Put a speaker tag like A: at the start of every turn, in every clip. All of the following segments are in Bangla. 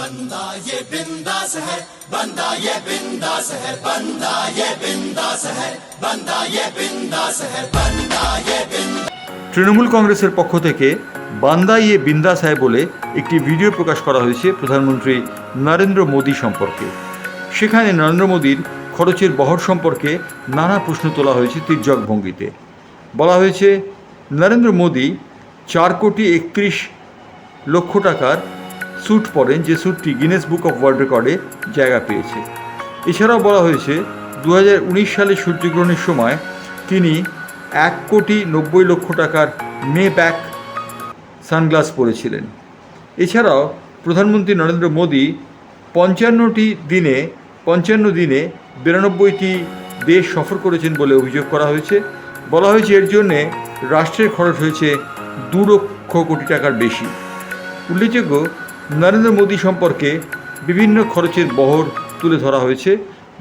A: बंदा ये बिंदास है, बंदा ये बिंदास है, बंदा ये बिंदास है, बंदा ये बिंदास है, बंदा ये बिंदास।
B: তৃণমূল কংগ্রেসের পক্ষ থেকে বান্দা ইয়ে বিন্দাস হ্যায় বলে একটি ভিডিও প্রকাশ করা হয়েছে প্রধানমন্ত্রী নরেন্দ্র মোদী সম্পর্কে। সেখানে নরেন্দ্র মোদীর খরচের বহর সম্পর্কে নানা প্রশ্ন তোলা হয়েছে তির্যক ভঙ্গিতে। বলা হয়েছে নরেন্দ্র মোদী 4,31,00,000 টাকার স্যুট পরেন, যে স্যুটটি গিনেস বুক অফ ওয়ার্ল্ড রেকর্ডে জায়গা পেয়েছে। এছাড়াও বলা হয়েছে 2019 সালে সূর্যগ্রহণের সময় তিনি 1,90,00,000 টাকার মেব্যাক সানগ্লাস পরেছিলেন। এছাড়াও প্রধানমন্ত্রী নরেন্দ্র মোদী 55 দিনে 92টি দেশ সফর করেছেন বলে অভিযোগ করা হয়েছে। বলা হয়েছে এর জন্যে রাষ্ট্রের খরচ হয়েছে 2 লক্ষ কোটি টাকার বেশি। উল্লেখযোগ্য, নরেন্দ্র মোদী সম্পর্কে বিভিন্ন খরচের বহর তুলে ধরা হয়েছে।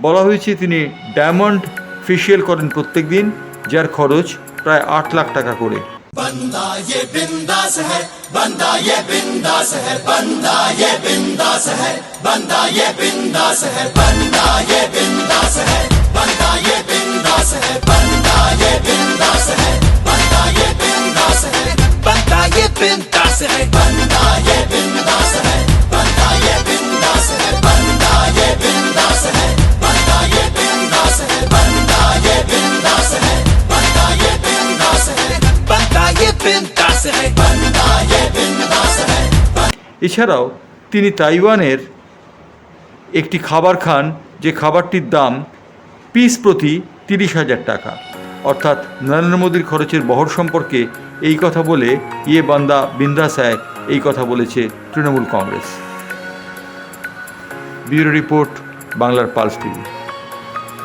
B: বলা হয়েছে তিনি ডায়মন্ড ফেসিয়াল করেন প্রত্যেক দিন, যার খরচ প্রায় 8 লাখ টাকা করে।
A: बंदा ये बिंदास है, बंदा ये बिंदास है, बंदा ये बिंदास है, बंदा ये बिंदास है, बंदा ये बिंदास है, बंदा ये बिंदास है, बंदा ये बिंदास है, बंदा ये बिंदास है, बंदा ये बिंदास है, बंदा ये बिंदास है, बंदा ये बिंदास है, बंदा ये बिंदास है, बंदा ये बिंदास है, बंदा ये बिंदास है, बंदा ये बिंदास है, बंदा ये बिंदास है, बंदा ये बिंदास है।
B: এছাড়াও তিনি তাইওয়ানের একটি খাবার খান, যে খাবারটির দাম পিস প্রতি 30,000 টাকা। অর্থাৎ নরেন্দ্র মোদীর খরচের বহর সম্পর্কে এই কথা বলে ইয়ে বান্দা বিন্দাস হ্যায় এই কথা বলেছে তৃণমূল কংগ্রেস। ব্যুরো রিপোর্ট, বাংলার পালস টিভি।